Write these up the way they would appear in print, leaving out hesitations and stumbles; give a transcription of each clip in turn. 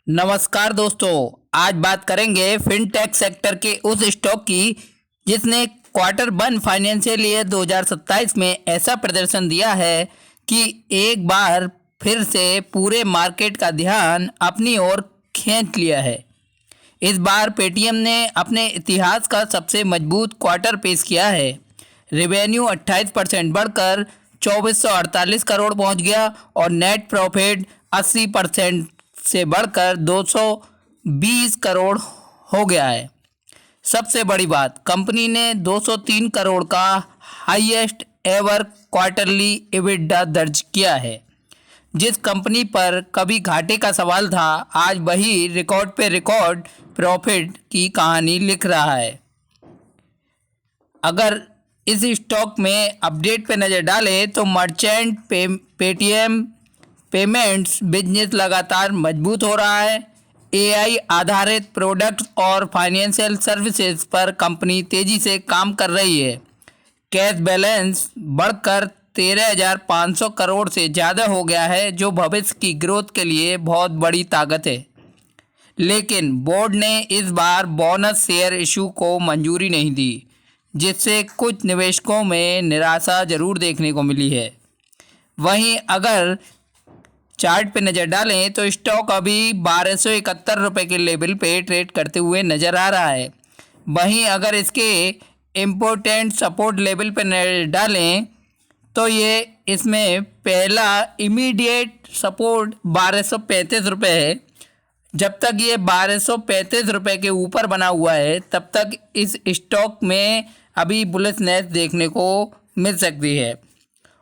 नमस्कार दोस्तों, आज बात करेंगे फिनटेक सेक्टर के उस स्टॉक की जिसने क्वार्टर वन फाइनेंशियल ईयर 2027 में ऐसा प्रदर्शन दिया है कि एक बार फिर से पूरे मार्केट का ध्यान अपनी ओर खींच लिया है। इस बार पेटीएम ने अपने इतिहास का सबसे मजबूत क्वार्टर पेश किया है। रेवेन्यू 28% बढ़कर 2448 करोड़ पहुंच गया और नेट प्रॉफिट 80% से बढ़कर 220 करोड़ हो गया है। सबसे बड़ी बात, कंपनी ने 203 करोड़ का हाईएस्ट एवर क्वार्टरली एबिटडा दर्ज किया है। जिस कंपनी पर कभी घाटे का सवाल था, आज वही रिकॉर्ड पे रिकॉर्ड प्रॉफिट की कहानी लिख रहा है। अगर इस स्टॉक में अपडेट पे नज़र डालें तो मर्चेंट पेटीएम पेमेंट्स बिजनेस लगातार मजबूत हो रहा है। एआई आधारित प्रोडक्ट्स और फाइनेंशियल सर्विसेज पर कंपनी तेज़ी से काम कर रही है। कैश बैलेंस बढ़कर 13,500 करोड़ से ज़्यादा हो गया है, जो भविष्य की ग्रोथ के लिए बहुत बड़ी ताकत है। लेकिन बोर्ड ने इस बार बोनस शेयर इशू को मंजूरी नहीं दी, जिससे कुछ निवेशकों में निराशा जरूर देखने को मिली है। वहीं अगर चार्ट पे नज़र डालें तो स्टॉक अभी 1271 रुपये के लेवल पे ट्रेड करते हुए नज़र आ रहा है। वहीं अगर इसके इम्पोर्टेंट सपोर्ट लेवल पे नज़र डालें तो ये इसमें पहला इमीडिएट सपोर्ट 1235 रुपये है। जब तक ये 1235 रुपये के ऊपर बना हुआ है, तब तक इस स्टॉक में अभी बुलिशनेस देखने को मिल सकती है।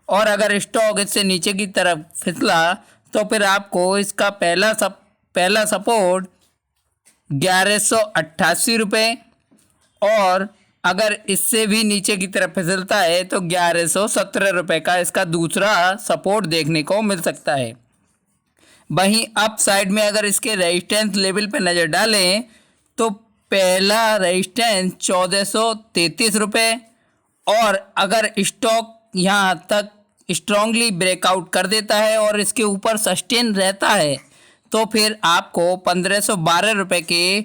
और अगर स्टॉक इससे नीचे की तरफ फिसला तो फिर आपको इसका पहला सपोर्ट 1188 रुपये और अगर इससे भी नीचे की तरफ फिसलता है तो 1117 रुपये का इसका दूसरा सपोर्ट देखने को मिल सकता है। वहीं अप साइड में अगर इसके रेजिस्टेंस लेवल पर नज़र डालें तो पहला रेजिस्टेंस 1433 रुपये और अगर स्टॉक यहाँ तक स्ट्रांगली ब्रेकआउट कर देता है और इसके ऊपर सस्टेन रहता है तो फिर आपको 1512 रुपये के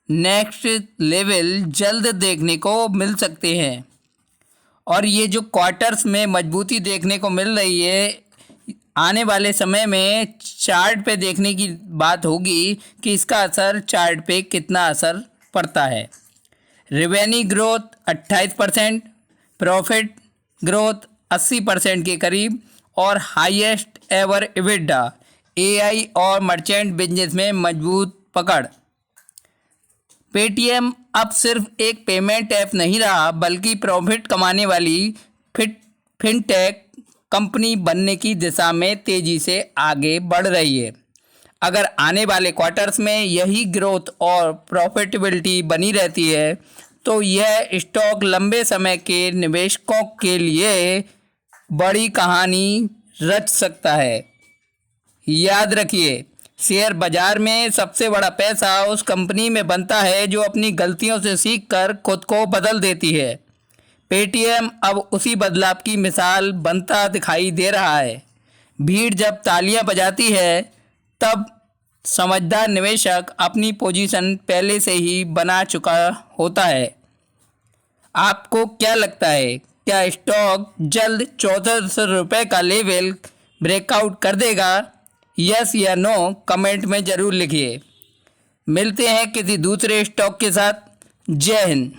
नेक्स्ट लेवल जल्द देखने को मिल सकते हैं। और ये जो क्वार्टर्स में मजबूती देखने को मिल रही है, आने वाले समय में चार्ट पे देखने की बात होगी कि इसका असर चार्ट पे कितना असर पड़ता है। रेवेन्यू ग्रोथ 28%, प्रॉफिट ग्रोथ 80% के करीब और हाईएस्ट एवर एबिटडा, एआई और मर्चेंट बिजनेस में मजबूत पकड़। पेटीएम अब सिर्फ एक पेमेंट ऐप नहीं रहा, बल्कि प्रॉफिट कमाने वाली फिनटेक कंपनी बनने की दिशा में तेज़ी से आगे बढ़ रही है। अगर आने वाले क्वार्टर्स में यही ग्रोथ और प्रॉफिटेबिलिटी बनी रहती है तो यह स्टॉक लंबे समय के निवेशकों के लिए बड़ी कहानी रच सकता है। याद रखिए, शेयर बाजार में सबसे बड़ा पैसा उस कंपनी में बनता है जो अपनी गलतियों से सीखकर खुद को बदल देती है। पेटीएम अब उसी बदलाव की मिसाल बनता दिखाई दे रहा है। भीड़ जब तालियां बजाती है तब समझदार निवेशक अपनी पोजीशन पहले से ही बना चुका होता है। आपको क्या लगता है, क्या स्टॉक जल्द 1400 रुपये का लेवल ब्रेकआउट कर देगा? यस या नो कमेंट में ज़रूर लिखिए। मिलते हैं किसी दूसरे स्टॉक के साथ। जय हिंद।